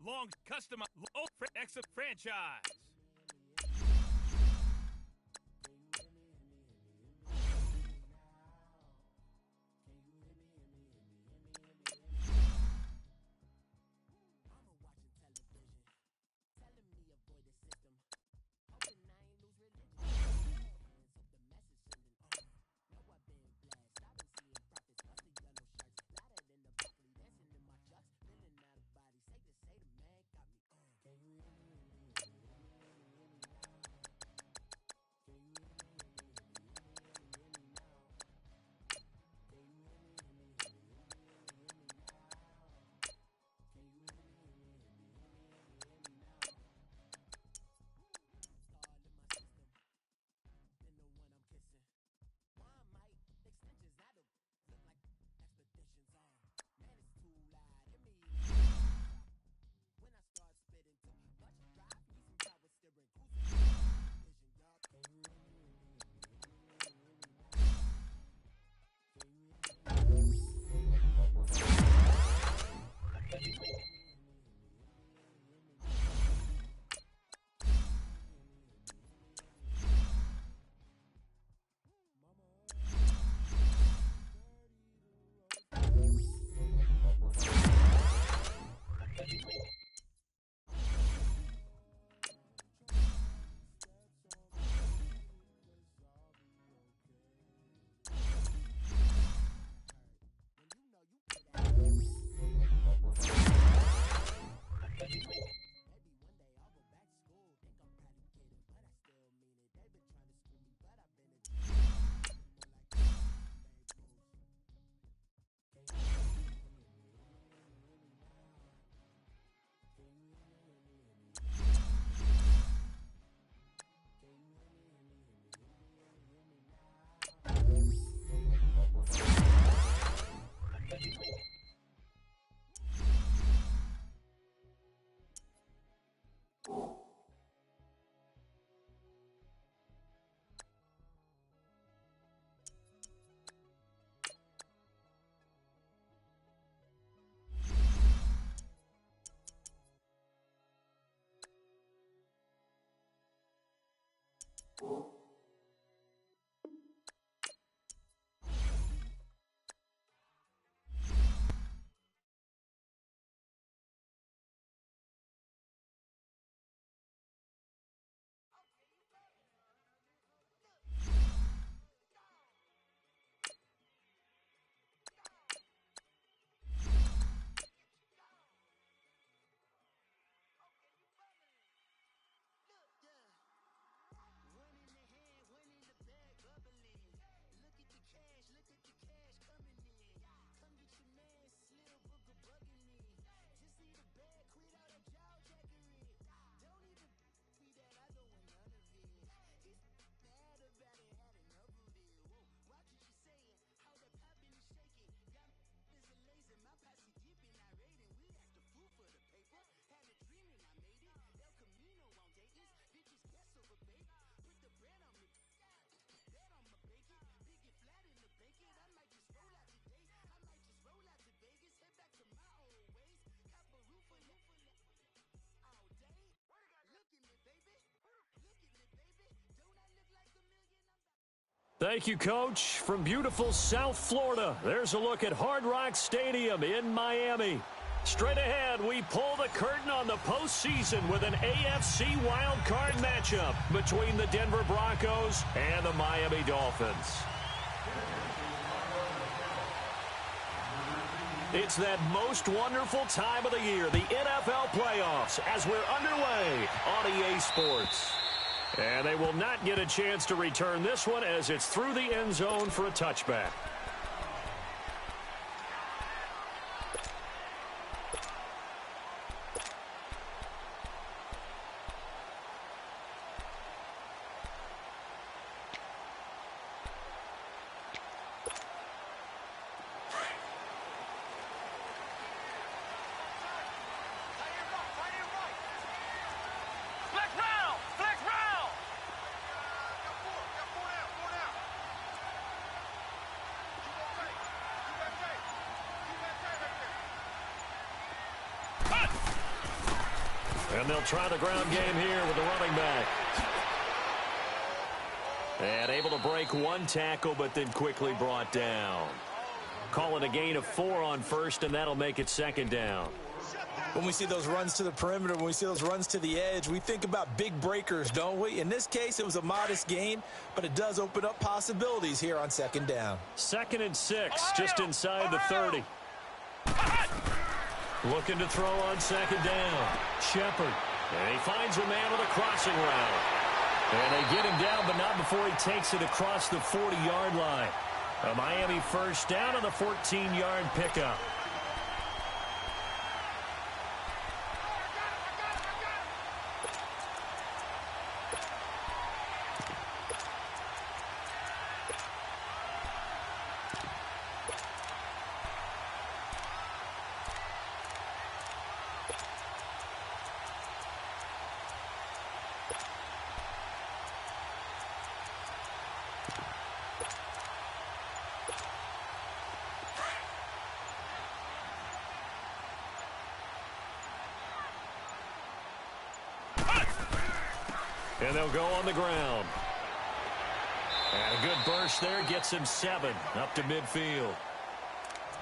long custom franchise. Thank you, Coach. From beautiful South Florida, there's a look at Hard Rock Stadium in Miami. Straight ahead, we pull the curtain on the postseason with an AFC wildcard matchup between the Denver Broncos and the Miami Dolphins. It's that most wonderful time of the year, the NFL playoffs, as we're underway on EA Sports. And they will not get a chance to return this one as it's through the end zone for a touchback. And they'll try the ground game here with the running back. And able to break one tackle, but then quickly brought down. Call it a gain of 4 on first, and that'll make it second down. When we see those runs to the perimeter, when we see those runs to the edge, we think about big breakers, don't we? In this case, it was a modest gain, but it does open up possibilities here on second down. 2nd and 6, just inside the 30. Looking to throw on second down. Shepard. And he finds a man with a crossing route. And they get him down, but not before he takes it across the 40-yard line. A Miami first down on the 14-yard pickup. And they'll go on the ground. And a good burst there gets him 7 up to midfield.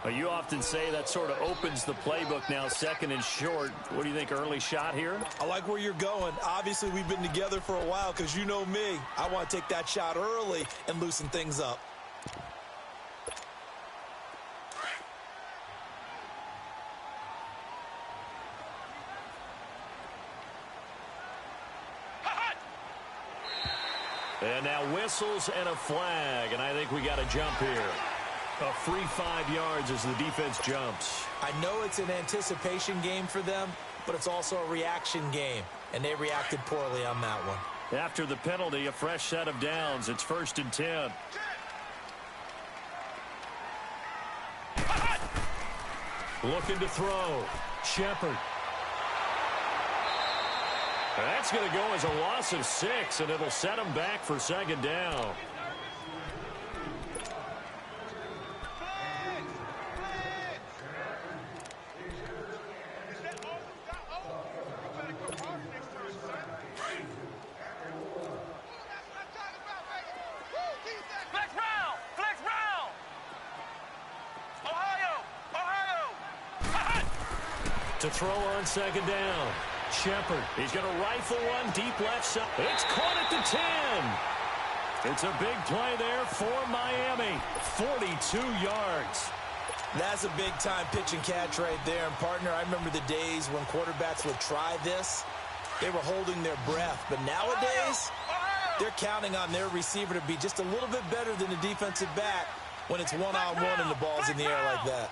Well, you often say that sort of opens the playbook now, 2nd and short. What do you think, early shot here? I like where you're going. Obviously, we've been together for a while because you know me. I want to take that shot early and loosen things up. And now whistles and a flag, and I think we got a jump here. A free 5 yards as the defense jumps. I know it's an anticipation game for them, but it's also a reaction game, and they reacted poorly on that one. After the penalty, a fresh set of downs. It's 1st and 10. Looking to throw. Shepard. That's going to go as a loss of 6, and it'll set him back for second down. To throw on second down. Shepard. He's going to rifle one deep left side. It's caught at the 10. It's a big play there for Miami. 42 yards. That's a big-time pitch and catch right there. And, partner, I remember the days when quarterbacks would try this. They were holding their breath. But nowadays, they're counting on their receiver to be just a little bit better than the defensive back when it's one-on-one and the ball's in the air like that.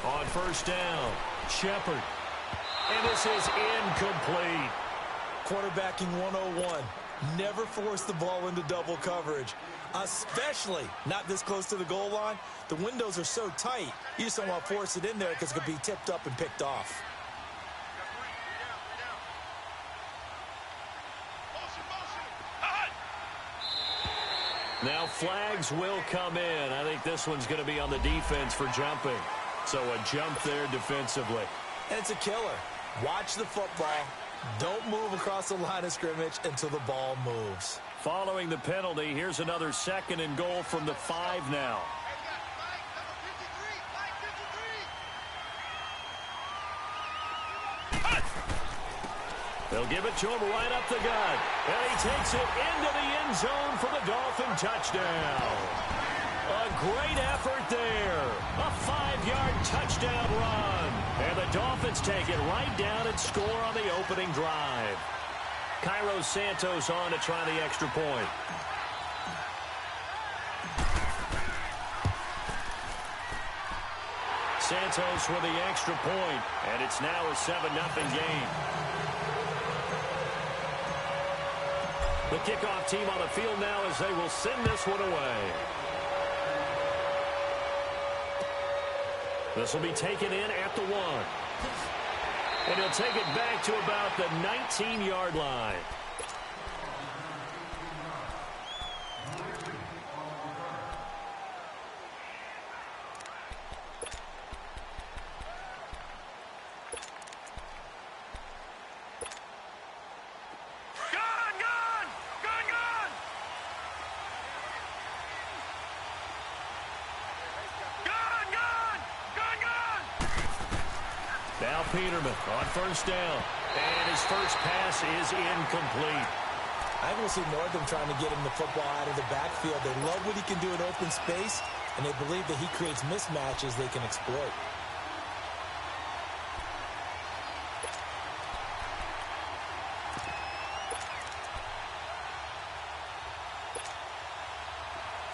On first down, Shepard. And this is incomplete. Quarterbacking 101. Never force the ball into double coverage, especially not this close to the goal line. The windows are so tight, you just don't want to force it in there because it could be tipped up and picked off. Now flags will come in. I think this one's going to be on the defense for jumping. So a jump there defensively. And it's a killer. Watch the football. Don't move across the line of scrimmage until the ball moves. Following the penalty, here's another 2nd and goal from the 5 now. They'll give it to him right up the gut. And he takes it into the end zone for the Dolphin touchdown. A great effort there. A 5-yard touchdown run. And the Dolphins take it right down and score on the opening drive. Cairo Santos on to try the extra point. Santos with the extra point, and it's now a 7-0 game. The kickoff team on the field now as they will send this one away. This will be taken in at the 1. And he'll take it back to about the 19-yard line. Peterman on first down. And his first pass is incomplete. I think we'll see more of them trying to get him the football out of the backfield. They love what he can do in open space, and they believe that he creates mismatches they can exploit.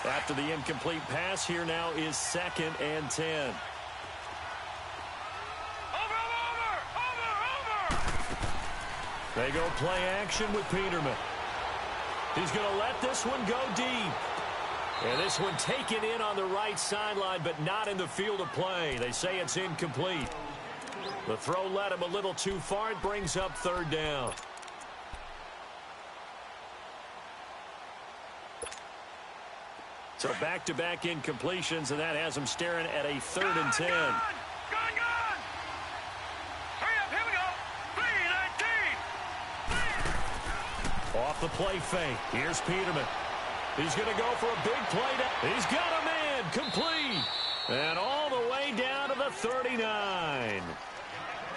After the incomplete pass, here now is 2nd and 10. They go play action with Peterman. He's going to let this one go deep. And this one taken in on the right sideline, but not in the field of play. They say it's incomplete. The throw led him a little too far. It brings up 3rd down. So back-to-back incompletions, and that has him staring at a 3rd and 10. Off the play fake. Here's Peterman. He's going to go for a big play. He's got a man. Complete. And all the way down to the 39.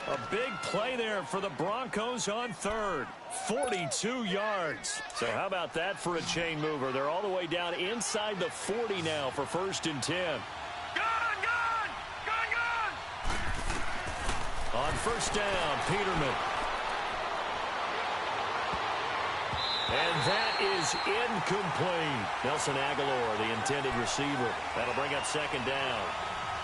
A big play there for the Broncos on 3rd. 42 yards. So how about that for a chain mover? They're all the way down inside the 40 now for 1st and 10. On first down, Peterman. And that is incomplete. Nelson Aguilar, the intended receiver. That'll bring up 2nd down.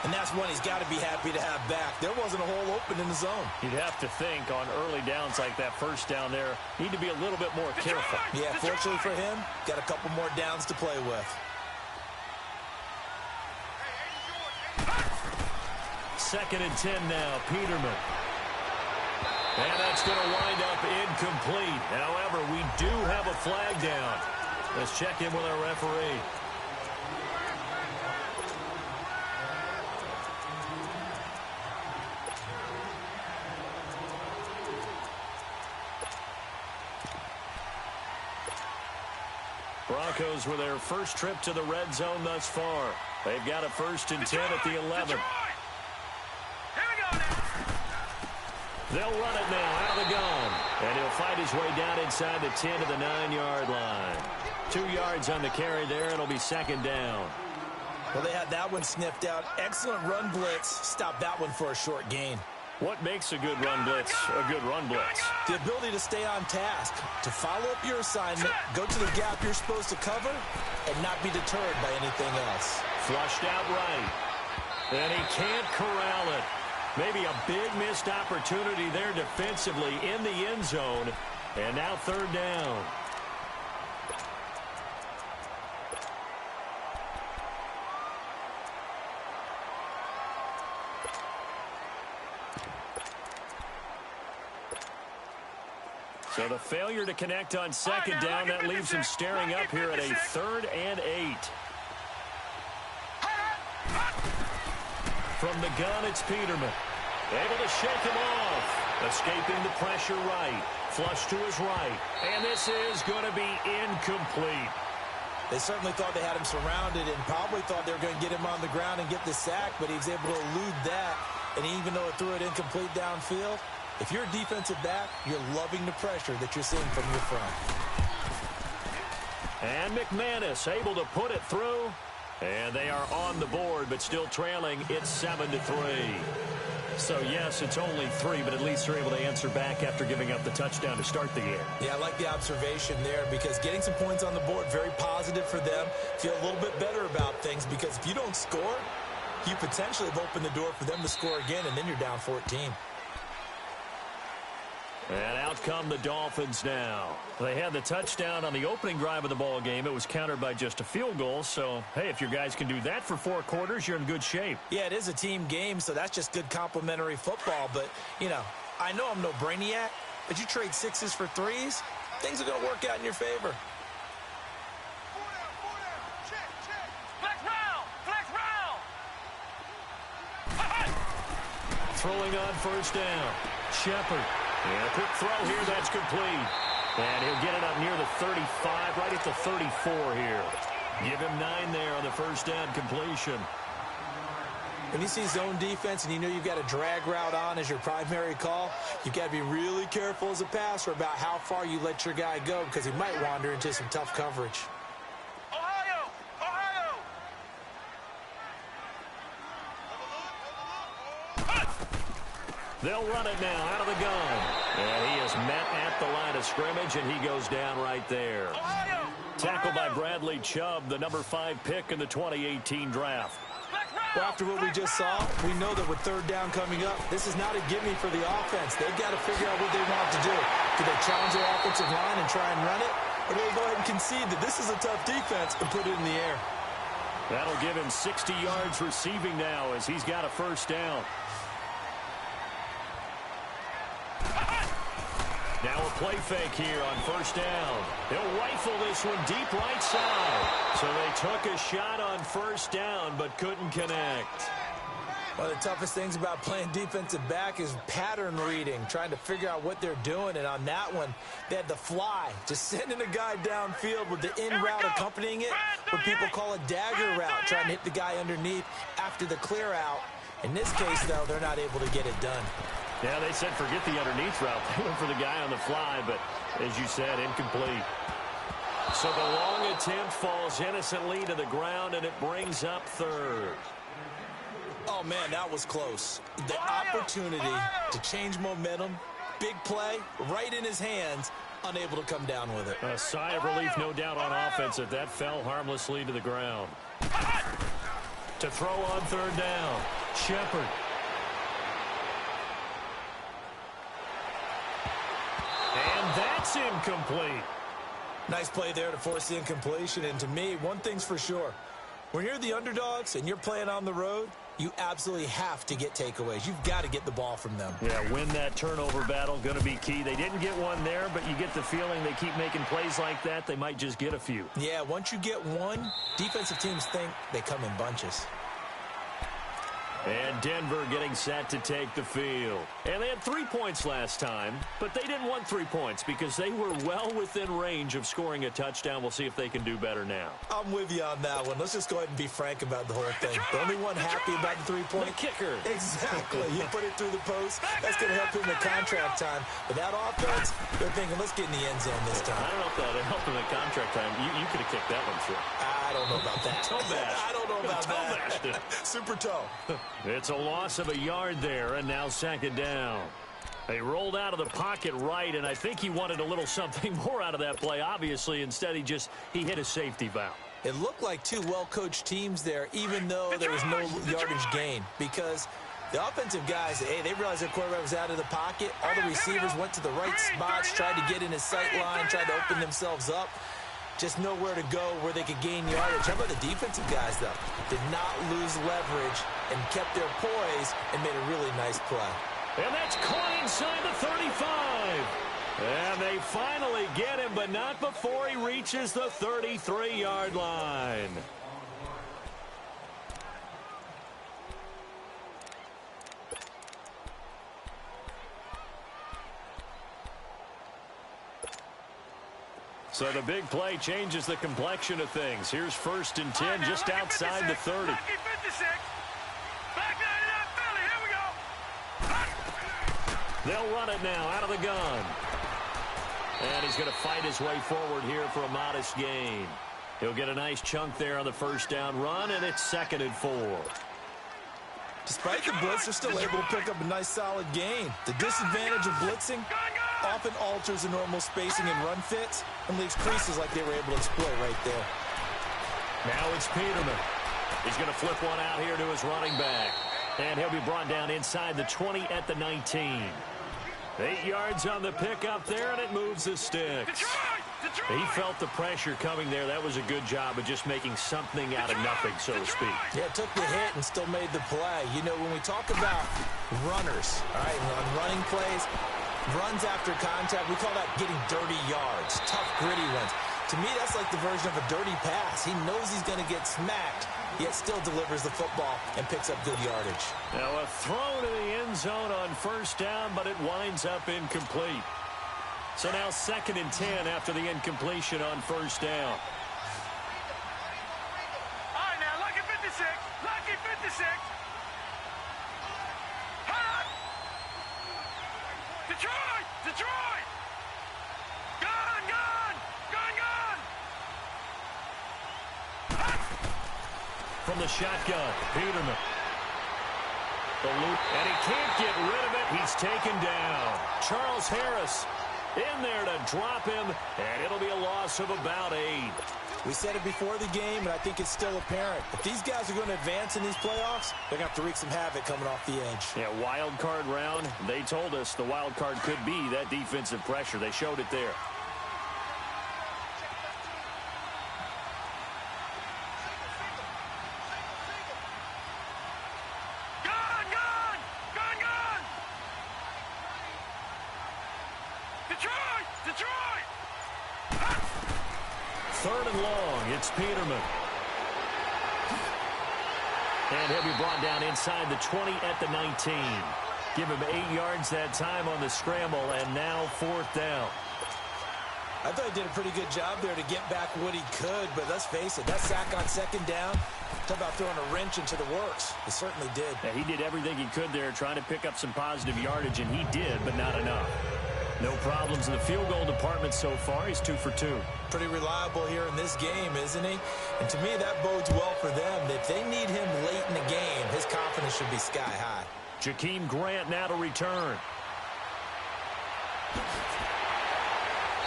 And that's one he's got to be happy to have back. There wasn't a hole open in the zone. You'd have to think on early downs like that first down there, need to be a little bit more careful. Yeah, fortunately for him, got a couple more downs to play with. 2nd and 10 now, Peterman. And that's going to wind up incomplete. However, we do have a flag down. Let's check in with our referee. Broncos with their first trip to the red zone thus far. They've got a 1st and 10 at the 11. They'll run it now out of the gun. And he'll fight his way down inside the 10 to the 9-yard line. 2 yards on the carry there. It'll be 2nd down. Well, they had that one sniffed out. Excellent run blitz. Stop that one for a short gain. What makes a good run blitz a good run blitz? The ability to stay on task, to follow up your assignment, go to the gap you're supposed to cover, and not be deterred by anything else. Flushed out right. And he can't corral it. Maybe a big missed opportunity there defensively in the end zone. And now 3rd down. So the failure to connect on 2nd down, that leaves him staring up here at a 3rd and 8. From the gun, it's Peterman. Able to shake him off. Escaping the pressure right. Flush to his right. And this is going to be incomplete. They certainly thought they had him surrounded and probably thought they were going to get him on the ground and get the sack, but he was able to elude that. And even though it threw it incomplete downfield, if you're a defensive back, you're loving the pressure that you're seeing from your front. And McManus able to put it through. And they are on the board, but still trailing. It's 7-3. So, yes, it's only 3, but at least they're able to answer back after giving up the touchdown to start the game. Yeah, I like the observation there because getting some points on the board, very positive for them. Feel a little bit better about things because if you don't score, you potentially have opened the door for them to score again, and then you're down 14. And out come the Dolphins now. They had the touchdown on the opening drive of the ball game. It was countered by just a field goal. So, hey, if your guys can do that for 4 quarters, you're in good shape. Yeah, it is a team game, so that's just good complimentary football. But, you know, I know I'm no brainiac, but you trade 6s for 3s, things are going to work out in your favor. Throwing on first down. Shepard. And a quick throw here, that's complete. And he'll get it up near the 35, right at the 34 here. Give him 9 there on the first down completion. When you see zone defense and you know you've got a drag route on as your primary call, you've got to be really careful as a passer about how far you let your guy go because he might wander into some tough coverage. They'll run it now out of the gun. And he is met at the line of scrimmage, and he goes down right there. Tackled by Bradley Chubb, the number 5 pick in the 2018 draft. Well, after what we just saw, we know that with third down coming up, this is not a gimme for the offense. They've got to figure out what they want to do. Do they challenge their offensive line and try and run it? Or do they go ahead and concede that this is a tough defense and put it in the air? That'll give him 60 yards receiving now as he's got a first down. Now a play fake here on first down. He'll rifle this one deep right side. So they took a shot on first down but couldn't connect. One of the toughest things about playing defensive back is pattern reading, trying to figure out what they're doing. And on that one, they had the fly, just sending a guy downfield with the in route accompanying it, what people call a dagger route, trying to hit the guy underneath after the clear out. In this case, though, they're not able to get it done. Yeah, they said forget the underneath route. They went for the guy on the fly, but as you said, incomplete. So the long attempt falls innocently to the ground, and it brings up third. Oh, man, that was close. The opportunity to change momentum, big play, right in his hands, unable to come down with it. A sigh of relief, no doubt, on offense if that fell harmlessly to the ground. To throw on third down, Shepard. And that's incomplete. Nice play there to force the incompletion. And to me, one thing's for sure. When you're the underdogs and you're playing on the road, you absolutely have to get takeaways. You've got to get the ball from them. Yeah, win that turnover battle, going to be key. They didn't get one there, but you get the feeling they keep making plays like that, they might just get a few. Yeah, once you get one, defensive teams think they come in bunches. And Denver getting set to take the field. And they had 3 points last time, but they didn't want 3 points because they were well within range of scoring a touchdown. We'll see if they can do better now. I'm with you on that one. Let's just go ahead and be frank about the whole thing. The only one happy about the 3-point? The kicker. Exactly. You put it through the post. That's going to help him in contract time. But that offense, they're thinking, let's get in the end zone this time. I don't know if that helped him in contract time. You could have kicked that one through. I don't know about that. Toe bash. I don't know about that. Super toe. It's a loss of a yard there, and now second down. They rolled out of the pocket right, and I think he wanted a little something more out of that play, obviously. Instead, he hit a safety valve. It looked like two well-coached teams there, even though there was no yardage gain, because the offensive guys, hey, they realized their quarterback was out of the pocket. All the receivers went to the right spots, tried to get in his sight line, tried to open themselves up. Just nowhere to go where they could gain yardage. How about the defensive guys, though? Did not lose leverage and kept their poise and made a really nice play. And that's caught inside the 35. And they finally get him, but not before he reaches the 33-yard line. So the big play changes the complexion of things. Here's 1st and 10 just outside the 30. They'll run it now out of the gun. And he's going to fight his way forward here for a modest gain. He'll get a nice chunk there on the first down run, and it's 2nd and 4. Despite the blitz, they're still able to pick up a nice solid gain. The disadvantage of blitzing often alters the normal spacing and run fits and leaves creases like they were able to exploit right there. Now it's Peterman. He's going to flip one out here to his running back. And he'll be brought down inside the 20 at the 19. 8 yards on the pickup there, and it moves the sticks. He felt the pressure coming there. That was a good job of just making something out of nothing, so to speak. Yeah, took the hit and still made the play. You know, when we talk about runners, all right, on running plays, runs after contact, we call that getting dirty yards, tough, gritty ones. To me, that's like the version of a dirty pass. He knows he's going to get smacked, yet still delivers the football and picks up good yardage. Now a throw to the end zone on first down, but it winds up incomplete. So now 2nd and 10 after the incompletion on first down. All right, now, lucky 56. Lucky 56. Detroit! Detroit! Gone! Gone! Gone! Gone! From the shotgun, Peterman. The loop, and he can't get rid of it. He's taken down. Charles Harris in there to drop him, and it'll be a loss of about 8. We said it before the game, and I think it's still apparent. If these guys are going to advance in these playoffs, they're going to have to wreak some havoc coming off the edge. Yeah, wild card round. They told us the wild card could be that defensive pressure. They showed it there. Gone! Gone! Gone! Gone! Detroit! Detroit! Third and long, it's Peterman. And he'll be brought down inside the 20 at the 19. Give him 8 yards that time on the scramble, and now 4th down. I thought he did a pretty good job there to get back what he could, but let's face it, that sack on 2nd down, talk about throwing a wrench into the works. It certainly did. Yeah, he did everything he could there, trying to pick up some positive yardage, and he did, but not enough. No problems in the field goal department so far. He's 2 for 2. Pretty reliable here in this game, isn't he? And to me, that bodes well for them. If they need him late in the game, his confidence should be sky high. Jakeem Grant now to return.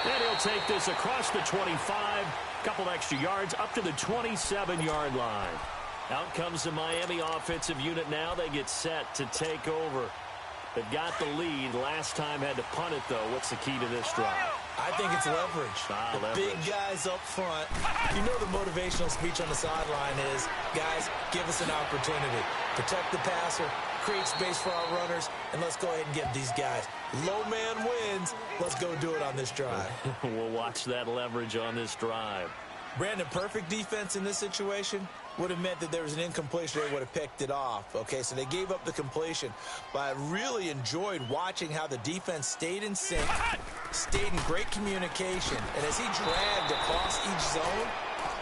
And he'll take this across the 25. Couple extra yards up to the 27-yard line. Out comes the Miami offensive unit now. They get set to take over. They've got the lead. Last time had to punt it, though. What's the key to this drive? I think it's leverage. The big guys up front. You know the motivational speech on the sideline is, guys, give us an opportunity. Protect the passer, create space for our runners, and let's go ahead and get these guys. Low man wins. Let's go do it on this drive. We'll watch that leverage on this drive. Brandon, perfect defense in this situation would have meant that there was an incompletion. They would have picked it off. Okay, so they gave up the completion. But I really enjoyed watching how the defense stayed in sync, stayed in great communication. And as he dragged across each zone,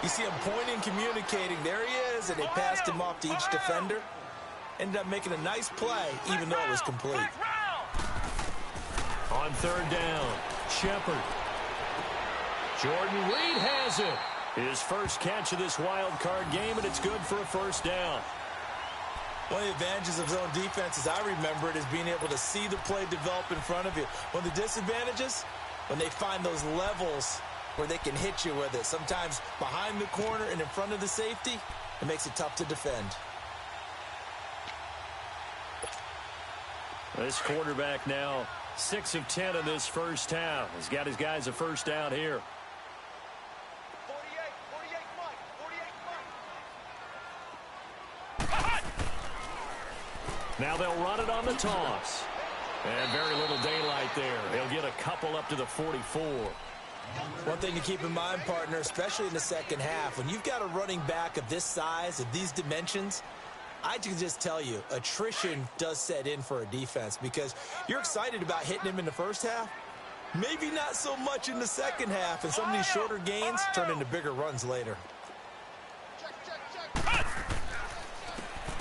you see him pointing, communicating. There he is, and they passed him off to each defender. Ended up making a nice play, even though it was complete. On 3rd down, Shepard. Jordan Reed has it. His first catch of this wild card game, and it's good for a 1st down. One of the advantages of zone defense, as I remember it, is being able to see the play develop in front of you. One of the disadvantages, when they find those levels where they can hit you with it, sometimes behind the corner and in front of the safety, it makes it tough to defend. This quarterback now 6 of 10 in this first half. He's got his guys a 1st down here. Now they'll run it on the toss. And very little daylight there. He'll get a couple up to the 44. One thing to keep in mind, partner, especially in the second half, when you've got a running back of this size, of these dimensions, I can just tell you, attrition does set in for a defense because you're excited about hitting him in the first half. Maybe not so much in the second half, and some of these shorter gains turn into bigger runs later.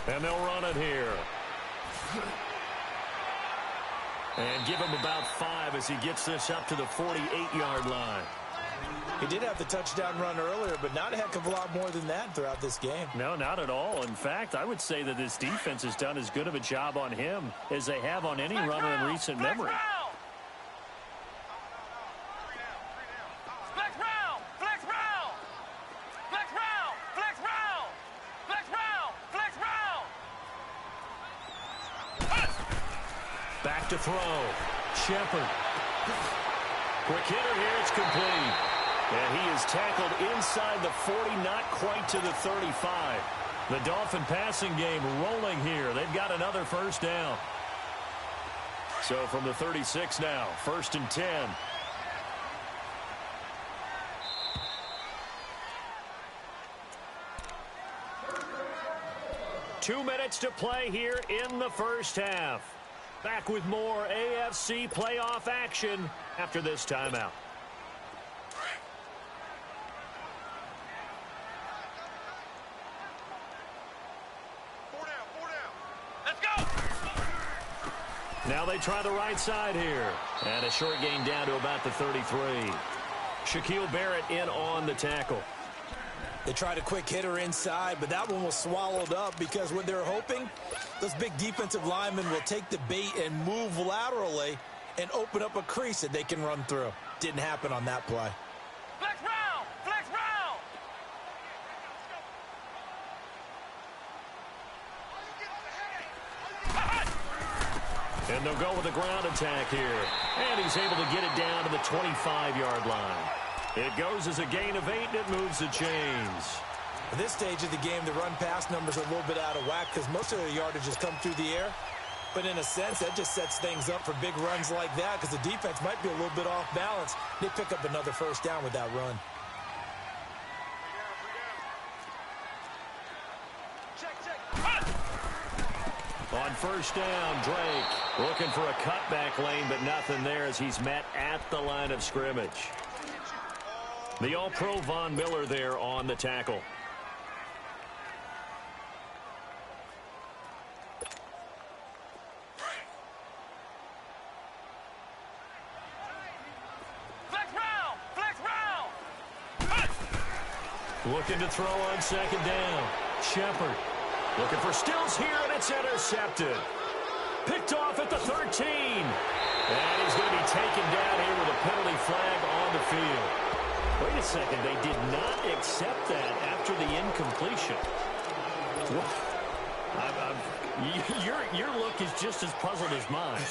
And they'll run it here. And give him about 5 as he gets this up to the 48-yard line. He did have the touchdown run earlier, but not a heck of a lot more than that throughout this game. No, not at all. In fact, I would say that this defense has done as good of a job on him as they have on any runner in recent memory. Back to throw. Shepard. Quick hitter here. It's complete. And he is tackled inside the 40, not quite to the 35. The Dolphin passing game rolling here. They've got another 1st down. So from the 36 now, 1st and 10. Two minutes to play here in the first half. Back with more AFC playoff action after this timeout. Now they try the right side here. And a short gain down to about the 33. Shaquille Barrett in on the tackle. They tried a quick hitter inside, but that one was swallowed up because what they're hoping, those big defensive linemen will take the bait and move laterally and open up a crease that they can run through. Didn't happen on that play. Flex round! Flex round! And they'll go with a ground attack here. And he's able to get it down to the 25-yard line. It goes as a gain of 8, and it moves the chains. At this stage of the game, the run-pass numbers are a little bit out of whack because most of their yardage has come through the air. But in a sense, that just sets things up for big runs like that because the defense might be a little bit off balance. They pick up another first down with that run. On first down, Drake looking for a cutback lane, but nothing there as he's met at the line of scrimmage. The All-Pro Von Miller there on the tackle. Flex round! Flex round! Looking to throw on second down. Shepard looking for Stills here, and it's intercepted. Picked off at the 13. And he's going to be taken down here with a penalty flag on the field. Wait a second, they did not accept that after the incompletion. Your look is just as puzzled as mine.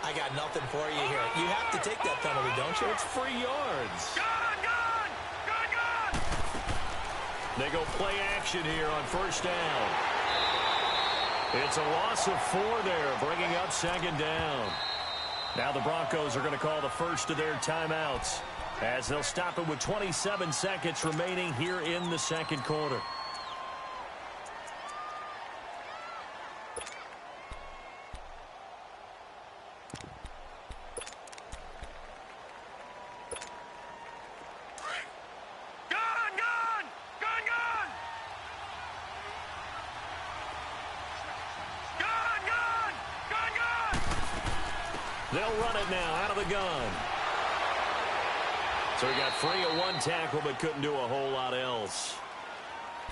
I got nothing for you here. You have to take that penalty, don't you? It's free yards. Gun! Gun! Gun! Gun! They go play action here on first down. It's a loss of 4 there, bringing up second down. Now the Broncos are going to call the first of their timeouts as they'll stop it with 27 seconds remaining here in the second quarter. Gun! Gun! Gun! Gun! Gun! Gun! Gun! Gun! They'll run it now out of the gun. So he got free of 1 tackle but couldn't do a whole lot else.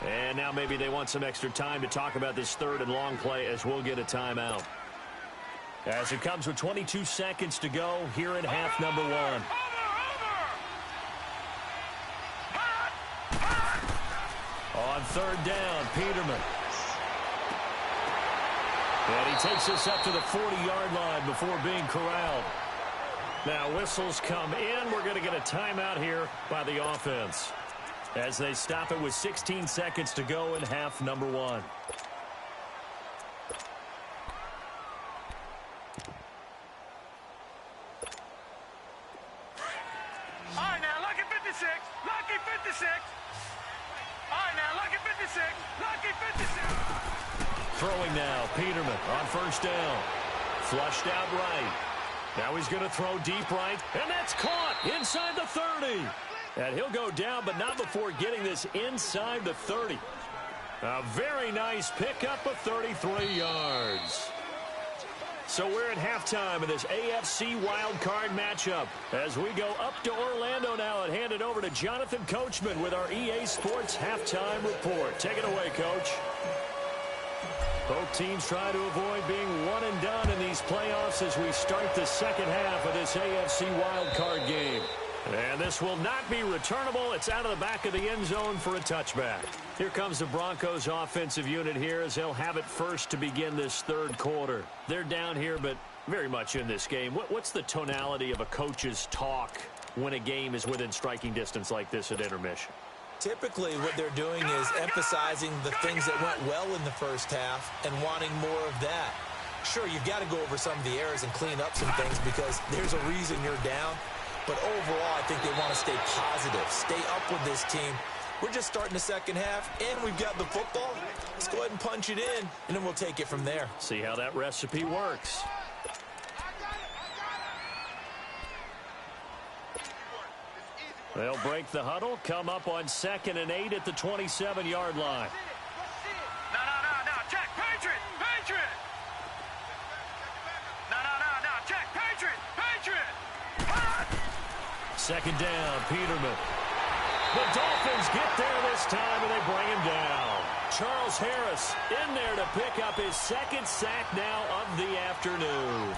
And now maybe they want some extra time to talk about this third and long play as we'll get a timeout. As it comes with 22 seconds to go here in half number 1. Over! On third down, Peterman. And he takes us up to the 40-yard line before being corralled. Now whistles come in. We're going to get a timeout here by the offense as they stop it with 16 seconds to go in half number 1. All right, now, lucky 56. Lucky 56. All right, now, lucky 56. Lucky 56. Throwing now, Peterman on first down. Flushed out right. Now he's going to throw deep right, and that's caught inside the 30. And he'll go down, but not before getting this inside the 30. A very nice pickup of 33 yards. So we're at halftime of this AFC wildcard matchup as we go up to Orlando now and hand it over to Jonathan Coachman with our EA Sports halftime report. Take it away, Coach. Both teams try to avoid being one and done in these playoffs as we start the second half of this AFC wildcard game. And this will not be returnable. It's out of the back of the end zone for a touchback. Here comes the Broncos offensive unit here as they'll have it first to begin this third quarter. They're down here, but very much in this game. What's the tonality of a coach's talk when a game is within striking distance like this at intermission? Typically, what they're doing is emphasizing the things that went well in the first half and wanting more of that. Sure, you've got to go over some of the errors and clean up some things because there's a reason you're down. But overall, I think they want to stay positive, stay up with this team. We're just starting the second half, and we've got the football. Let's go ahead and punch it in, and then we'll take it from there. See how that recipe works. They'll break the huddle, come up on 2nd and 8 at the 27-yard line. No, Jack, Patriot! second down, Peterman. The Dolphins get there this time, and they bring him down. Charles Harris in there to pick up his second sack now of the afternoon.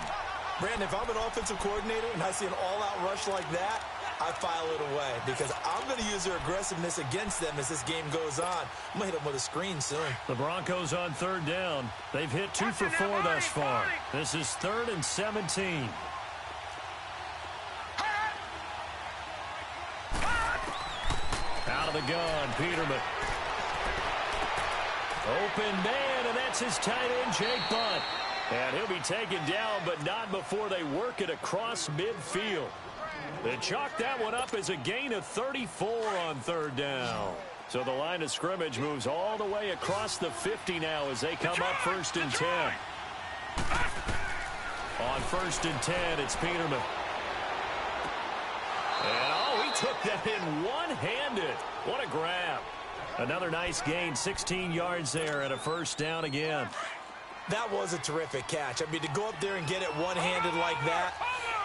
Brandon, if I'm an offensive coordinator and I see an all-out rush like that, I file it away because I'm going to use their aggressiveness against them as this game goes on. I'm going to hit them with a screen soon. The Broncos on third down. They've hit 2 for 4 thus far. This is 3rd and 17. Out of the gun, Peterman. Open man, and that's his tight end, Jake Butt. And he'll be taken down, but not before they work it across midfield. They chalk that one up as a gain of 34 on third down. So the line of scrimmage moves all the way across the 50 now as they come up 1st and 10. On 1st and 10, it's Peterman. And he took that in one-handed. What a grab. Another nice gain, 16 yards there and a first down again. That was a terrific catch. I mean, to go up there and get it one-handed like that,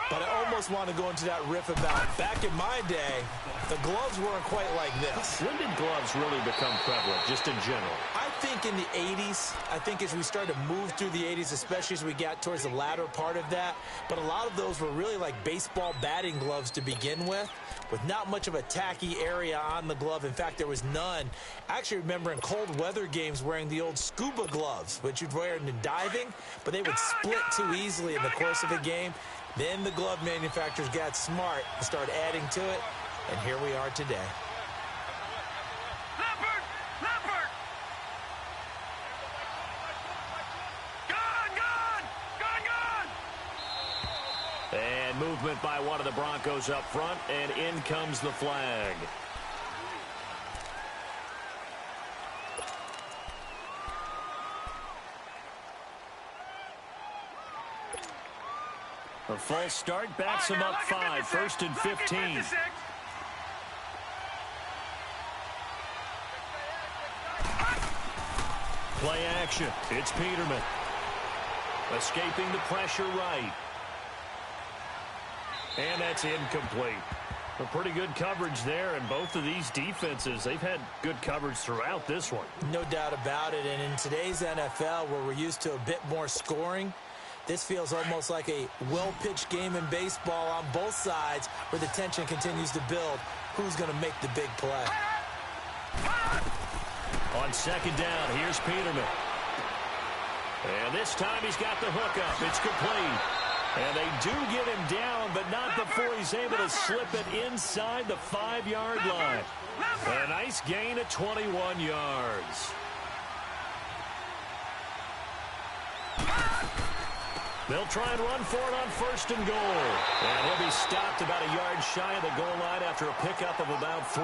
but I almost want to go into that riff about back in my day, the gloves weren't quite like this. When did gloves really become prevalent, just in general? I think in the 80s. I think as we started to move through the 80s, especially as we got towards the latter part of that. But a lot of those were really like baseball batting gloves to begin with not much of a tacky area on the glove. In fact, there was none. I actually remember in cold weather games wearing the old scuba gloves, which you'd wear in diving, but they would split too easily in the course of a game. Then the glove manufacturers got smart and started adding to it, and here we are today. Leopard! Gone! And movement by one of the Broncos up front, and in comes the flag. A false start backs him up 5, 1st and 15. Play action. It's Peterman. Escaping the pressure right. And that's incomplete. A pretty good coverage there, and both of these defenses, they've had good coverage throughout this one. No doubt about it, and in today's NFL, where we're used to a bit more scoring, this feels almost like a well-pitched game in baseball on both sides where the tension continues to build. Who's going to make the big play? On second down, here's Peterman. And this time he's got the hookup. It's complete. And they do get him down, but not before he's able to slip it inside the 5-yard line. A nice gain of 21 yards. They'll try and run for it on 1st and goal. And he'll be stopped about a yard shy of the goal line after a pickup of about 3.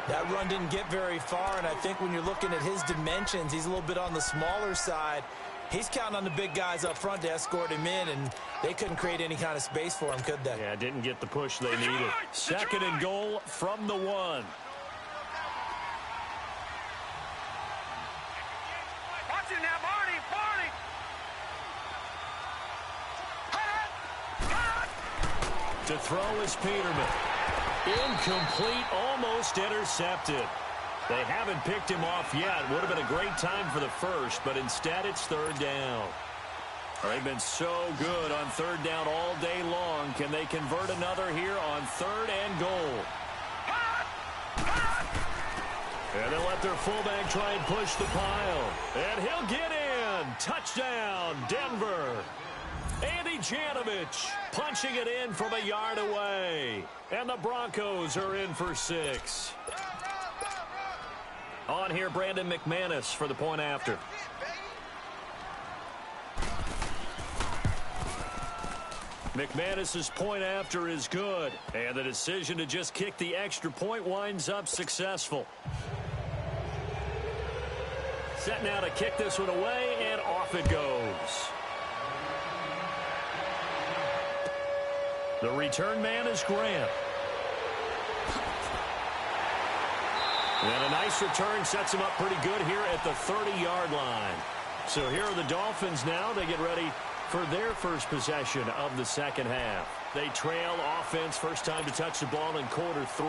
That run didn't get very far, and I think when you're looking at his dimensions, he's a little bit on the smaller side. He's counting on the big guys up front to escort him in, and they couldn't create any kind of space for him, could they? Yeah, didn't get the push they needed. 2nd and goal from the 1. Watch it now, Barney! To throw is Peterman. Incomplete, almost intercepted. They haven't picked him off yet. Would have been a great time for the first, but instead it's 3rd down. They've been so good on 3rd down all day long. Can they convert another here on 3rd and goal? And they'll let their fullback try and push the pile. And he'll get in. Touchdown, Denver. Andy Janovich punching it in from a yard away. And the Broncos are in for 6. On here, Brandon McManus for the point after. McManus's point after is good. And the decision to just kick the extra point winds up successful. Set now to kick this one away, and off it goes. The return man is Grant. And a nice return sets him up pretty good here at the 30-yard line. So here are the Dolphins now. They get ready for their first possession of the second half. They trail offense, first time to touch the ball in quarter 3,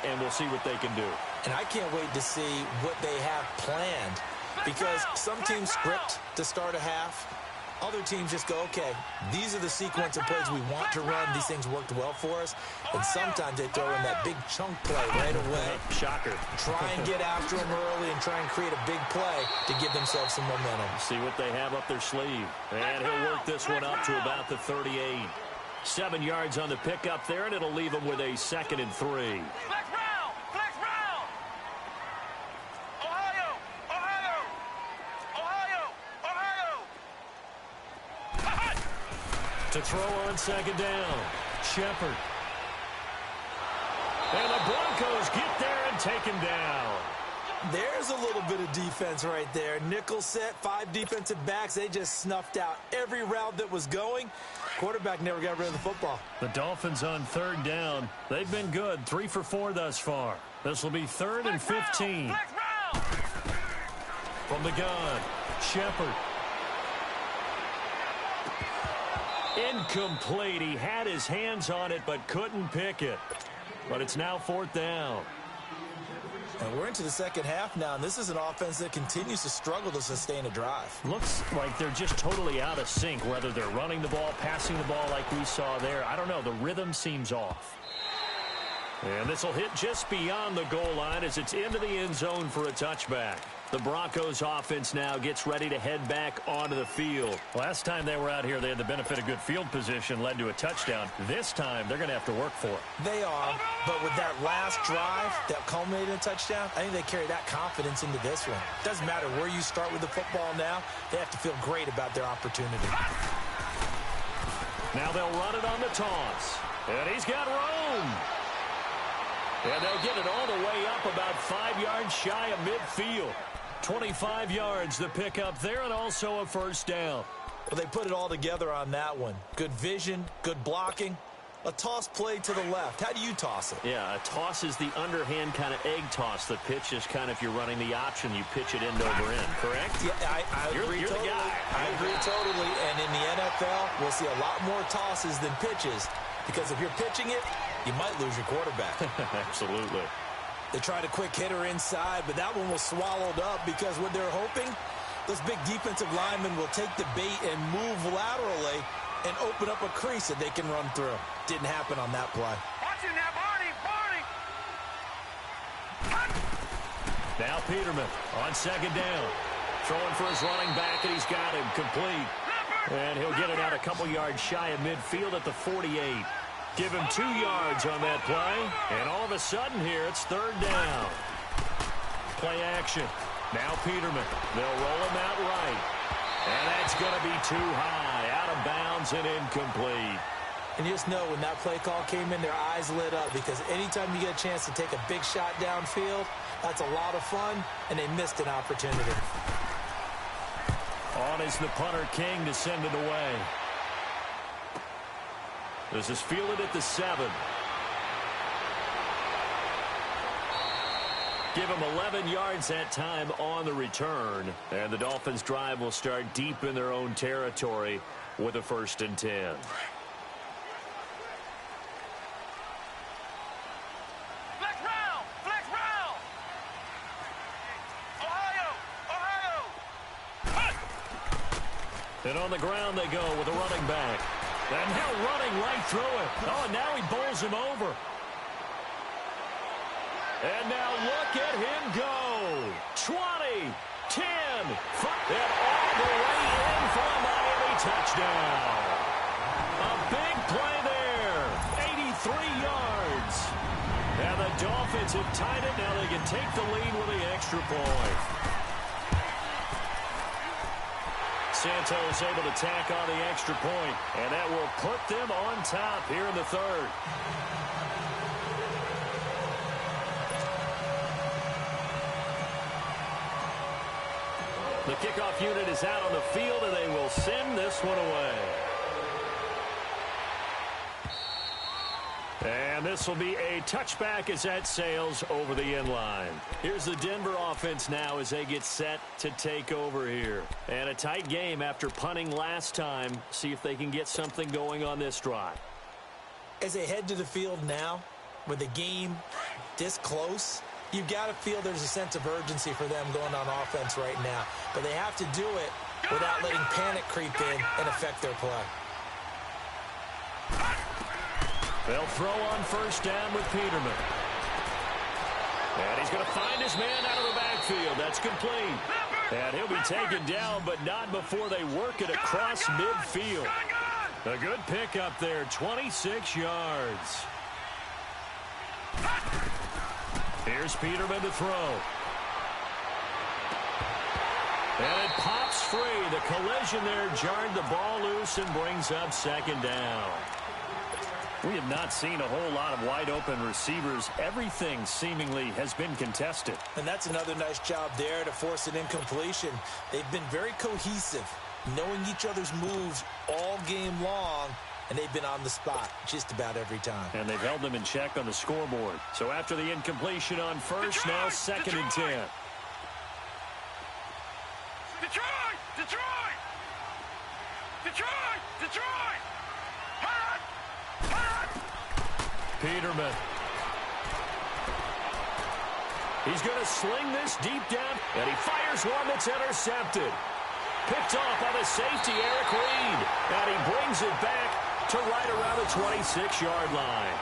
and we'll see what they can do. And I can't wait to see what they have planned, because some teams script to start a half. Other teams just go, okay, these are the sequence of plays we want to run. These things worked well for us. And sometimes they throw in that big chunk play right away. Shocker. Try and get after them early and try and create a big play to give themselves some momentum. See what they have up their sleeve. And he'll work this one up to about the 38. 7 yards on the pickup there, and it'll leave him with a 2nd and 3. Flex round! Flex round! Ohio! Ohio! Ohio! Ohio! To throw on 2nd down, Shepard. And the Broncos get there and take him down. There's a little bit of defense right there. Nickel set, 5 defensive backs. They just snuffed out every route that was going. Quarterback never got rid of the football. The Dolphins on 3rd down. They've been good, 3 for 4 thus far. This will be 3rd and 15. From the gun, Shepard. Incomplete. He had his hands on it but couldn't pick it. But it's now 4th down. And we're into the second half now, and this is an offense that continues to struggle to sustain a drive. Looks like they're just totally out of sync, whether they're running the ball, passing the ball like we saw there. I don't know. The rhythm seems off. And this will hit just beyond the goal line as it's into the end zone for a touchback. The Broncos offense now gets ready to head back onto the field. Last time they were out here, they had the benefit of good field position, led to a touchdown. This time, they're going to have to work for it. They are, but with that last drive that culminated in a touchdown, I think they carry that confidence into this one. Doesn't matter where you start with the football now, they have to feel great about their opportunity. Now they'll run it on the toss. And he's got room. And they'll get it all the way up about 5 yards shy of midfield. 25 yards the pickup there, and also a 1st down. Well, they put it all together on that one. Good vision, good blocking. A toss play to the left. How do you toss it? Yeah, a toss is the underhand kind of egg toss. The pitch is kind of, if you're running the option, you pitch it end over end, correct? Yeah, I agree you're totally. the guy. I agree totally. And in the NFL, we'll see a lot more tosses than pitches, because if you're pitching it, you might lose your quarterback. Absolutely. They tried a quick hitter inside, but that one was swallowed up because what they're hoping, those big defensive linemen will take the bait and move laterally and open up a crease that they can run through. Didn't happen on that play. Watching that, Barney! Now Peterman on 2nd down. Throwing for his running back, and he's got him complete. And he'll get it out a couple yards shy of midfield at the 48. Give him 2 yards on that play. And all of a sudden here, it's 3rd down. Play action. Now Peterman. They'll roll him out right. And that's going to be too high. Out of bounds and incomplete. And you just know when that play call came in, their eyes lit up, because anytime you get a chance to take a big shot downfield, that's a lot of fun, and they missed an opportunity. On is the punter, King, to send it away. This is fielded at the 7. Give him 11 yards that time on the return. And the Dolphins drive will start deep in their own territory with a 1st and 10. Flex round! Flex round! Ohio! Ohio! And on the ground they go with a running back. And they're running right through it. Oh, and now he bowls him over. And now look at him go. 20, 10, 5, and all the way in for a Miami touchdown. A big play there. 83 yards. And the Dolphins have tied it. Now they can take the lead with the extra point. Santos able to tack on the extra point, and that will put them on top here in the 3rd. The kickoff unit is out on the field, and they will send this one away. And this will be a touchback as that sails over the end line. Here's the Denver offense now as they get set to take over here. And a tight game after punting last time. See if they can get something going on this drive. As they head to the field now, with the game this close, you've got to feel there's a sense of urgency for them going on offense right now. But they have to do it without letting panic creep in and affect their play. They'll throw on first down with Peterman. And he's going to find his man out of the backfield. That's complete. And he'll be taken down, but not before they work it across midfield. A good pickup there, 26 yards. Here's Peterman to throw. And it pops free. The collision there jarred the ball loose and brings up second down. We have not seen a whole lot of wide-open receivers. Everything seemingly has been contested. And that's another nice job there to force an incompletion. They've been very cohesive, knowing each other's moves all game long, and they've been on the spot just about every time. And they've held them in check on the scoreboard. So after the incompletion on first, now second and 10. Detroit! Detroit! Detroit! Detroit! Hot! Hot! Peterman. He's going to sling this deep down, and he fires one that's intercepted. Picked off by the safety, Eric Reed. And he brings it back to right around the 26-yard line.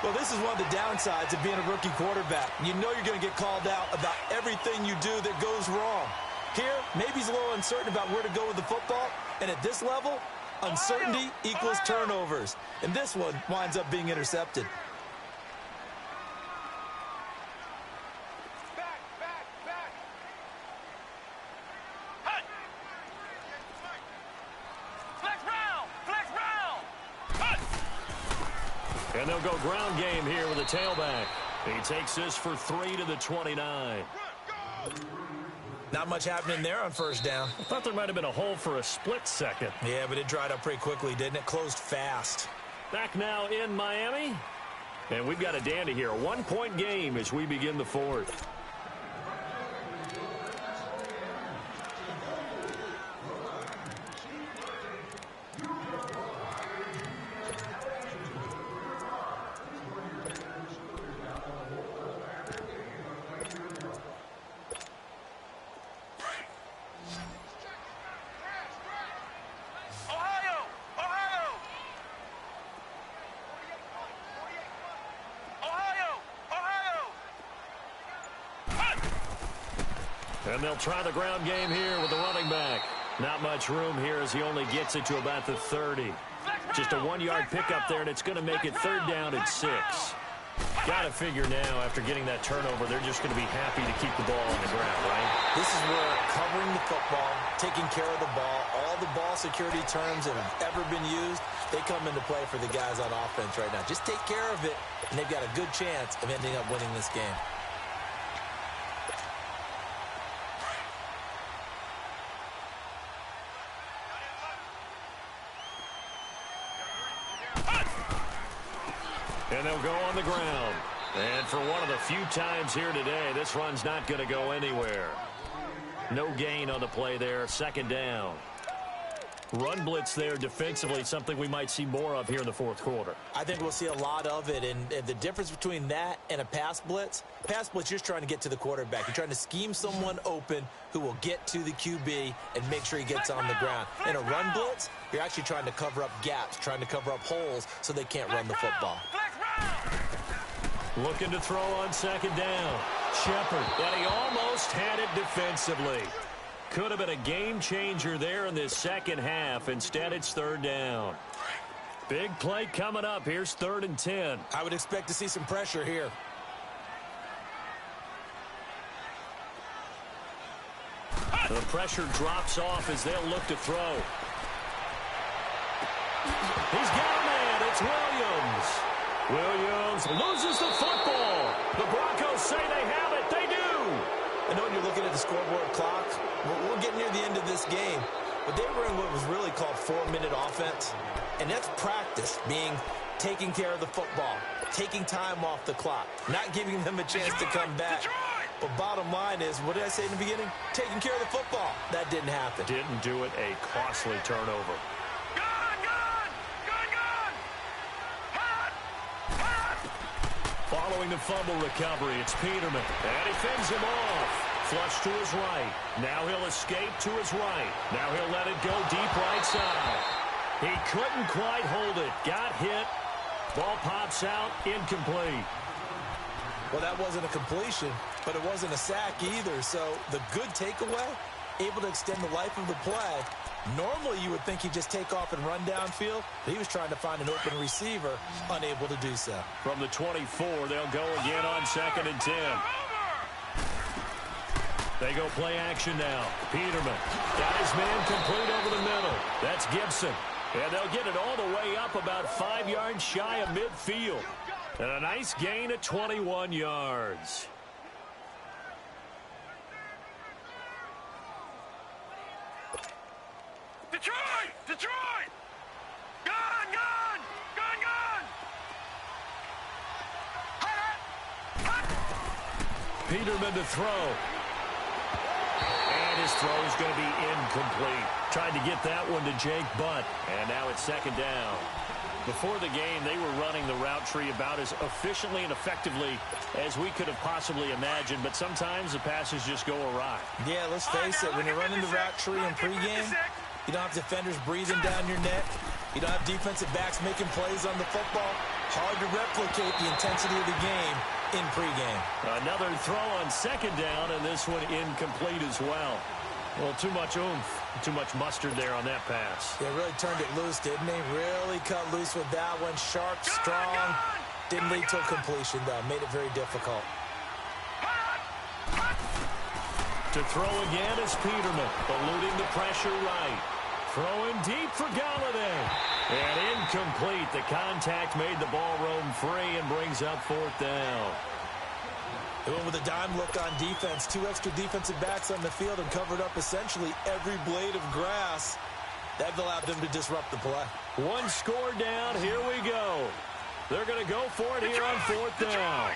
Well, this is one of the downsides of being a rookie quarterback. You know you're going to get called out about everything you do that goes wrong. Here, maybe he's a little uncertain about where to go with the football. And at this level, uncertainty equals turnovers. And this one winds up being intercepted. And they'll go ground game here with a tailback. He takes this for 3 to the 29. Not much happening there on first down. I thought there might have been a hole for a split second. Yeah, but it dried up pretty quickly, didn't it? Closed fast. Back now in Miami. And we've got a dandy here. A one-point game as we begin the fourth. And they'll try the ground game here with the running back. Not much room here as he only gets it to about the 30. Just a 1-yard pickup there, and it's going to make it third down at 6. Got to figure now, after getting that turnover, they're just going to be happy to keep the ball on the ground, right? This is where covering the football, taking care of the ball, all the ball security terms that have ever been used, they come into play for the guys on offense right now. Just take care of it, and they've got a good chance of ending up winning this game. And they'll go on the ground. And for one of the few times here today, this run's not going to go anywhere. No gain on the play there. Second down. Run blitz there defensively, something we might see more of here in the fourth quarter. I think we'll see a lot of it, and the difference between that and a pass blitz, you're just trying to get to the quarterback. You're trying to scheme someone open who will get to the QB and make sure he gets on the ground. In a run blitz, you're actually trying to cover up gaps, trying to cover up holes so they can't run the football. Looking to throw on second down. Shepard, and he almost had it defensively. Could have been a game changer there in this second half. Instead, it's third down. Big play coming up. Here's 3rd and 10. I would expect to see some pressure here. The pressure drops off as they'll look to throw. He's got a man. It's Williams. Williams loses the football. The Broncos say they have it. They do. I know when you're looking at the scoreboard clock, we're getting near the end of this game, but they were in what was really called 4-minute offense, and that's practice, being taking care of the football, taking time off the clock, not giving them a chance to come back. But bottom line is, what did I say in the beginning? Taking care of the football. That didn't happen. Didn't do it. A costly turnover. Following the fumble recovery, it's Peterman. And he fends him off. Flush to his right. Now he'll escape to his right. Now he'll let it go deep right side. He couldn't quite hold it. Got hit. Ball pops out. Incomplete. Well, that wasn't a completion, but it wasn't a sack either. So the good takeaway, able to extend the life of the play. Normally, you would think he'd just take off and run downfield. But he was trying to find an open receiver, unable to do so. From the 24, they'll go again on 2nd and 10. They go play action now. Peterman got his man complete over the middle. That's Gibson. And they'll get it all the way up about 5 yards shy of midfield. And a nice gain of 21 yards. Detroit! Detroit! Gone! Gone! Gone! Gone! Peterman to throw. And his throw is going to be incomplete. Tried to get that one to Jake Butt. And now it's 2nd down. Before the game, they were running the route tree about as efficiently and effectively as we could have possibly imagined, but sometimes the passes just go awry. Yeah, let's face it, when you're running the route tree in pregame, you don't have defenders breathing down your neck. You don't have defensive backs making plays on the football. Hard to replicate the intensity of the game in pregame. Another throw on 2nd down, and this one incomplete as well. Well, too much oomph, too much mustard there on that pass. They really turned it loose, didn't they? Really cut loose with that one. Sharp, strong. Didn't lead to a completion, though. Made it very difficult. To throw again is Peterman, eluding the pressure right. Throwing deep for Galladay. And incomplete. The contact made the ball roam free and brings up 4th down. They went with a dime look on defense. 2 extra defensive backs on the field and covered up essentially every blade of grass. That allowed them to disrupt the play. One score down. Here we go. They're going to go for it here on 4th down.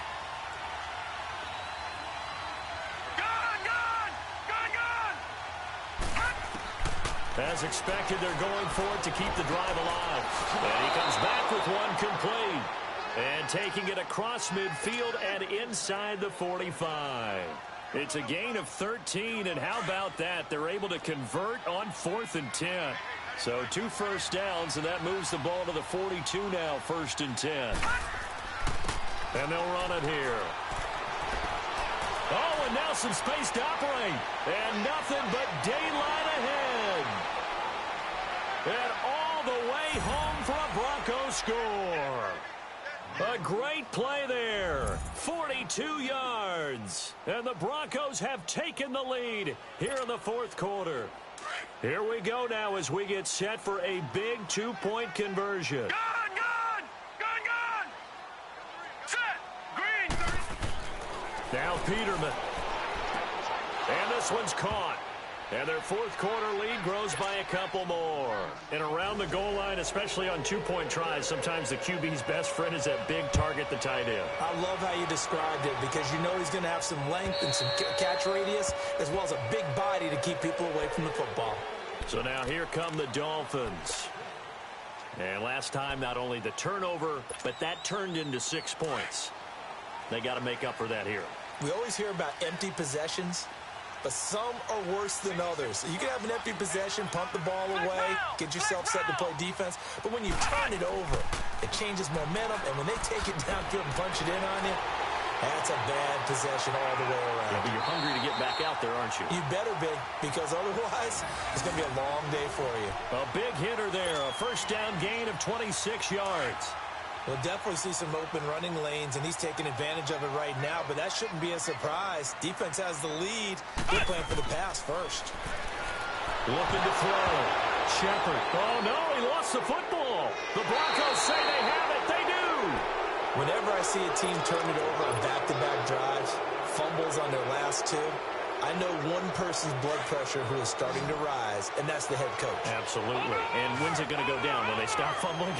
As expected, they're going for it to keep the drive alive. And he comes back with one complete. And taking it across midfield and inside the 45. It's a gain of 13, and how about that? They're able to convert on 4th and 10. So 2 first downs, and that moves the ball to the 42 now, 1st and 10. And they'll run it here. Oh, and now some space to operate. And nothing but daylight ahead. And all the way home for a Broncos score. A great play there. 42 yards. And the Broncos have taken the lead here in the 4th quarter. Here we go now as we get set for a big 2-point conversion. Gone! Gone! Gone! Gone! Set! Green! Now Peterman. And this one's caught. And their 4th quarter lead grows by a couple more. And around the goal line, especially on 2-point tries, sometimes the QB's best friend is that big target, the tight end. I love how you described it because you know he's going to have some length and some catch radius as well as a big body to keep people away from the football. So now here come the Dolphins. And last time, not only the turnover, but that turned into 6 points. They got to make up for that here. We always hear about empty possessions, but some are worse than others. You can have an empty possession, pump the ball away, get yourself set to play defense, but when you turn it over, it changes momentum, and when they take it downfield and punch it in on you, that's a bad possession all the way around. Yeah, but you're hungry to get back out there, aren't you? You better be, because otherwise, it's going to be a long day for you. A big hitter there, a first down gain of 26 yards. We'll definitely see some open running lanes, and he's taking advantage of it right now, but that shouldn't be a surprise. Defense has the lead. They're playing for the pass first. Looking to throw. Shepard. Oh, no, he lost the football. The Broncos say they have it. They do. Whenever I see a team turn it over on back-to-back drives, fumbles on their last 2, I know one person's blood pressure who is starting to rise, and that's the head coach. Absolutely. And when's it going to go down? When they stop fumbling?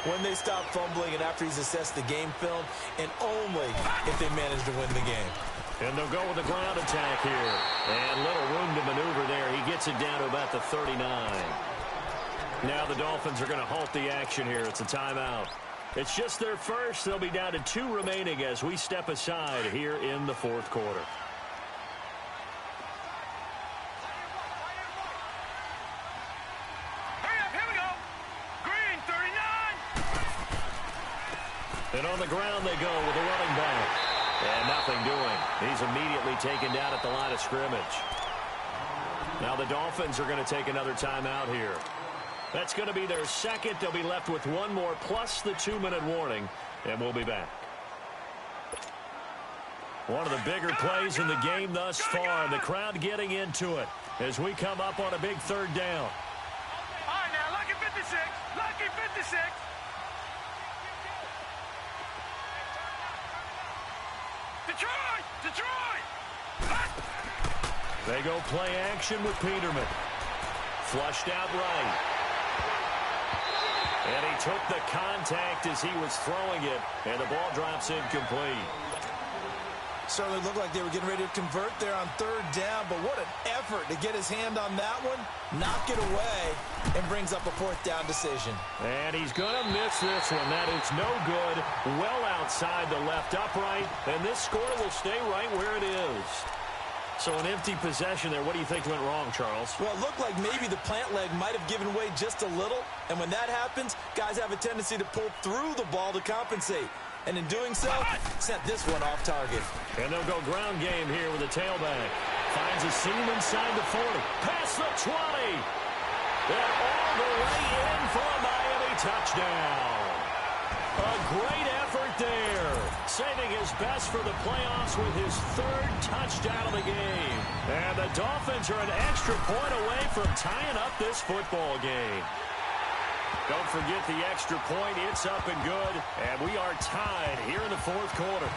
When they stop fumbling and after he's assessed the game film, and only if they manage to win the game. And they'll go with the ground attack here. And little room to maneuver there. He gets it down to about the 39. Now the Dolphins are going to halt the action here. It's a timeout. It's just their first. They'll be down to 2 remaining as we step aside here in the fourth quarter. And on the ground they go with a running back. And nothing doing. He's immediately taken down at the line of scrimmage. Now the Dolphins are going to take another timeout here. That's going to be their second. They'll be left with one more plus the 2-minute warning. And we'll be back. One of the bigger plays in the game thus far. The crowd getting into it as we come up on a big third down. All right, now, lucky 56. Lucky 56. Detroit! Detroit! They go play action with Peterman. Flushed out right. And he took the contact as he was throwing it, and the ball drops incomplete. Certainly looked like they were getting ready to convert there on third down, but what an effort to get his hand on that one, knock it away, and brings up a fourth down decision. And he's going to miss this one. That is no good. Well outside the left upright, and this score will stay right where it is. So an empty possession there. What do you think went wrong, Charles? Well, it looked like maybe the plant leg might have given way just a little, and when that happens, guys have a tendency to pull through the ball to compensate. And in doing so, sent this one off target. And they'll go ground game here with a tailback. Finds a seam inside the 40. Past the 20. And all the way in for a Miami touchdown. A great effort there. Saving his best for the playoffs with his 3rd touchdown of the game. And the Dolphins are an extra point away from tying up this football game. Don't forget the extra point. It's up and good. And we are tied here in the fourth quarter.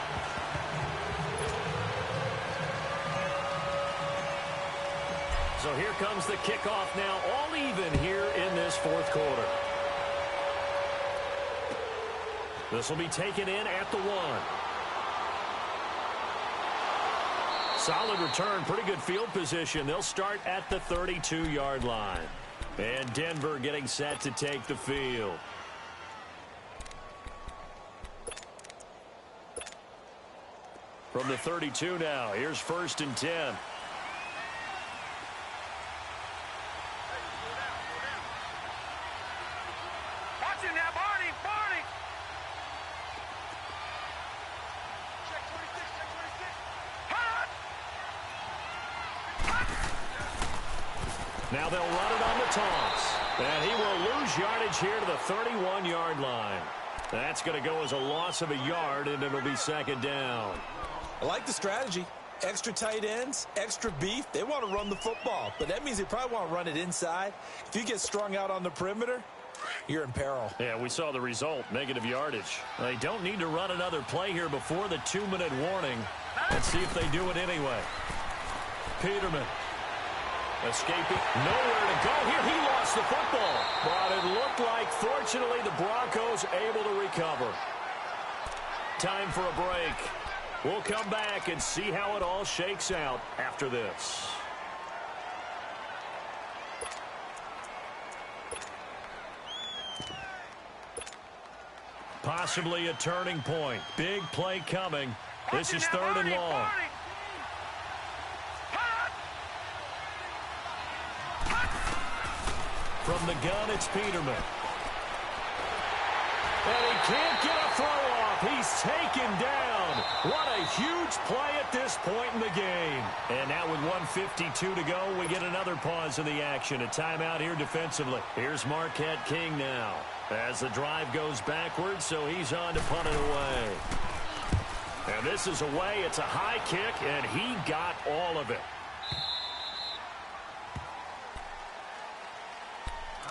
So here comes the kickoff now, all even here in this fourth quarter. This will be taken in at the 1. Solid return, pretty good field position. They'll start at the 32-yard line. And Denver getting set to take the field. From the 32 now, here's 1st and 10. Watch him now, Barney, Barney. Check 26, check 26. Hot! Now they'll run it on the toss. And he will lose yardage here to the 31-yard line. That's going to go as a loss of a yard, and it'll be 2nd down. I like the strategy. Extra tight ends, extra beef. They want to run the football, but that means they probably want to run it inside. If you get strung out on the perimeter, you're in peril. Yeah, we saw the result, negative yardage. They don't need to run another play here before the 2-minute warning. Let's see if they do it anyway. Peterman. Escaping, nowhere to go here. He lost the football, but it looked like, fortunately, the Broncos able to recover. Time for a break. We'll come back and see how it all shakes out after this. Possibly a turning point. Big play coming. This is 3rd and long. From the gun, it's Peterman. And he can't get a throw off. He's taken down. What a huge play at this point in the game. And now with 1:52 to go, we get another pause in the action. A timeout here defensively. Here's Marquette King now. As the drive goes backwards, so he's on to punt it away. And this is away. It's a high kick, and he got all of it.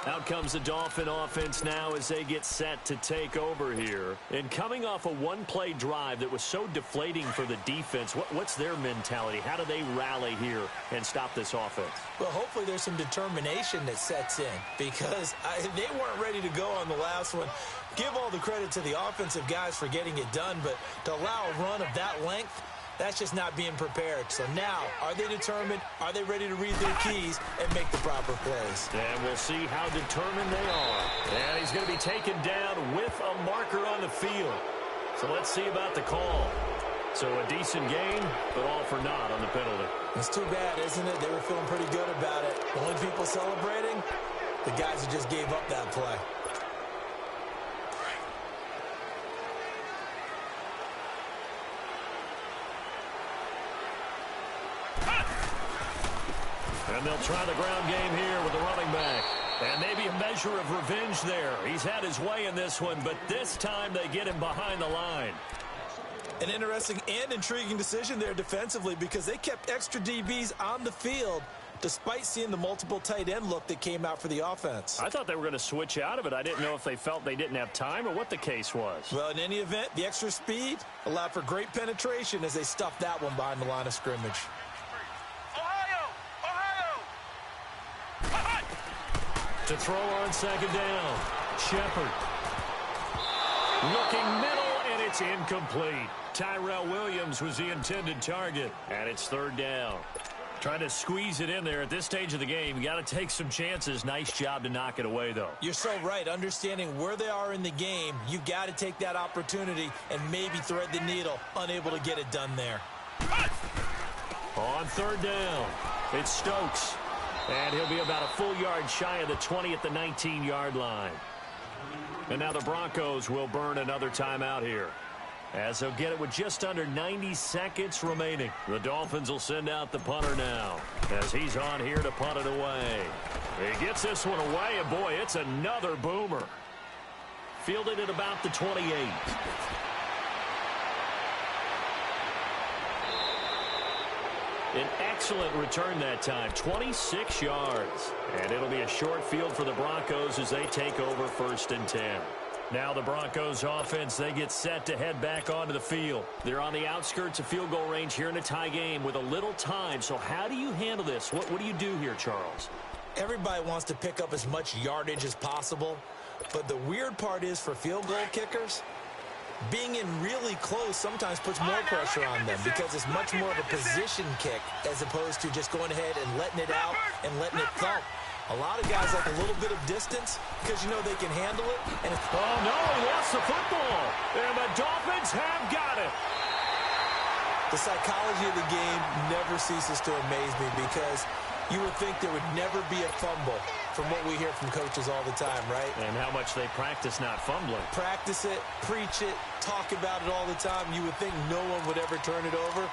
Out comes the Dolphin offense now as they get set to take over here. And coming off a one-play drive that was so deflating for the defense, what's their mentality? How do they rally here and stop this offense? Well, hopefully there's some determination that sets in because they weren't ready to go on the last one. Give all the credit to the offensive guys for getting it done, but to allow a run of that length, that's just not being prepared. So now, are they determined? Are they ready to read their keys and make the proper plays? And we'll see how determined they are. And he's going to be taken down with a marker on the field. So let's see about the call. So a decent game, but all for naught on the penalty. It's too bad, isn't it? They were feeling pretty good about it. The only people celebrating, the guys who just gave up that play. And they'll try the ground game here with the running back. And maybe a measure of revenge there. He's had his way in this one, but this time they get him behind the line. An interesting and intriguing decision there defensively because they kept extra DBs on the field despite seeing the multiple tight end look that came out for the offense. I thought they were going to switch out of it. I didn't know if they felt they didn't have time or what the case was. Well, in any event, the extra speed allowed for great penetration as they stuffed that one behind the line of scrimmage. To throw on second down, Shepard. Looking middle, and it's incomplete. Tyrell Williams was the intended target, and it's third down. Trying to squeeze it in there at this stage of the game. You got to take some chances. Nice job to knock it away, though. You're so right. Understanding where they are in the game, you got to take that opportunity and maybe thread the needle. Unable to get it done there. On third down, it's Stokes. And he'll be about a full yard shy of the 20 at the 19-yard line. And now the Broncos will burn another timeout here, as they'll get it with just under 90 seconds remaining. The Dolphins will send out the punter now, as he's on here to punt it away. He gets this one away, and boy, it's another boomer. Fielded at about the 28. An excellent return that time, 26 yards. And it'll be a short field for the Broncos as they take over 1st and 10. Now the Broncos offense, they get set to head back onto the field. They're on the outskirts of field goal range here in a tie game with a little time. So how do you handle this? What do you do here, Charles? Everybody wants to pick up as much yardage as possible. But the weird part is for field goal kickers, being in really close sometimes puts more pressure on them because it's much more of a position kick as opposed to just going ahead and letting it out and letting it thump. A lot of guys like a little bit of distance because you know they can handle it. And oh, no, he lost the football. And the Dolphins have got it. The psychology of the game never ceases to amaze me because you would think there would never be a fumble from what we hear from coaches all the time, right? And how much they practice not fumbling. Practice it, preach it, talk about it all the time. You would think no one would ever turn it over.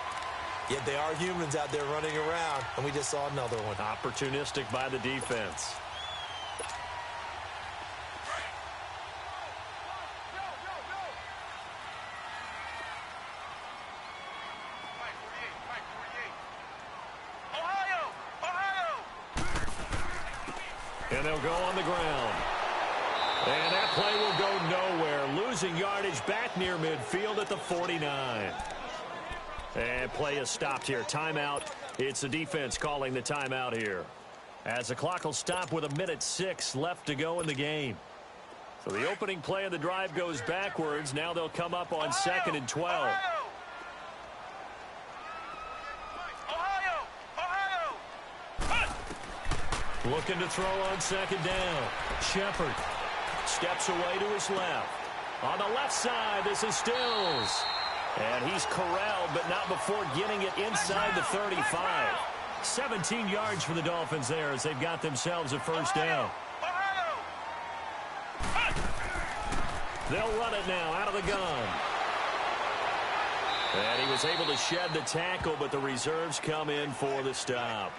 Yet they are humans out there running around, and we just saw another one. Opportunistic by the defense. And they'll go on the ground. And that play will go nowhere. Losing yardage back near midfield at the 49. And play is stopped here. Timeout. It's the defense calling the timeout here, as the clock will stop with 1:06 left to go in the game. So the opening play of the drive goes backwards. Now they'll come up on 2nd and 12. Looking to throw on 2nd down. Shepard steps away to his left. On the left side, this is Stills. And he's corralled, but not before getting it inside the 35. 17 yards for the Dolphins there as they've got themselves a 1st down. They'll run it now out of the gun. And he was able to shed the tackle, but the reserves come in for the stop.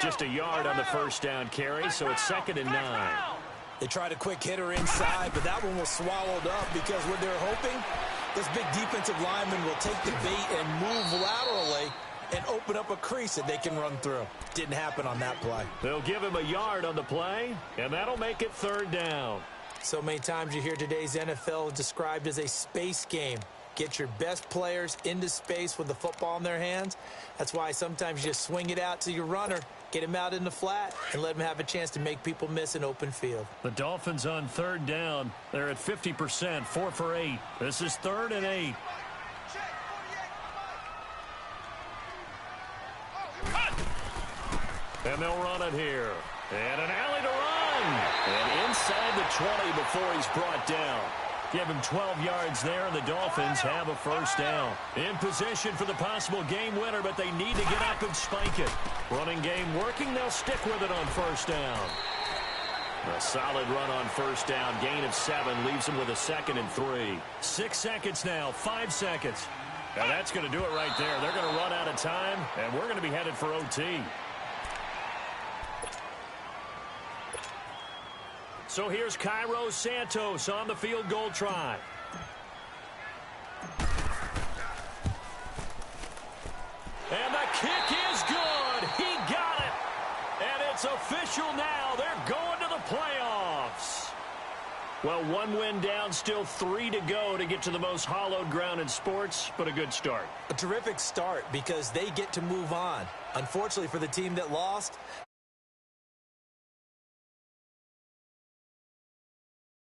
Just a yard on the 1st down carry, so it's 2nd and 9. They tried a quick hitter inside, but that one was swallowed up because what they're hoping, this big defensive lineman will take the bait and move laterally and open up a crease that they can run through. Didn't happen on that play. They'll give him a yard on the play, and that'll make it 3rd down. So many times you hear today's NFL described as a space game. Get your best players into space with the football in their hands. That's why sometimes you just swing it out to your runner, get him out in the flat, and let him have a chance to make people miss an open field. The Dolphins on 3rd down. They're at 50%, 4 for 8. This is 3rd and 8. And they'll run it here. And an alley to run. And inside the 20 before he's brought down. Give him 12 yards there, and the Dolphins have a 1st down. In position for the possible game winner, but they need to get up and spike it. Running game working, they'll stick with it on 1st down. A solid run on 1st down. Gain of 7 leaves them with a 2nd and 3. 6 seconds now, 5 seconds. And that's going to do it right there. They're going to run out of time, and we're going to be headed for OT. So here's Cairo Santos on the field goal try. And the kick is good. He got it. And it's official now. They're going to the playoffs. Well, 1 win down, still 3 to go to get to the most hallowed ground in sports, but a good start. A terrific start because they get to move on. Unfortunately for the team that lost,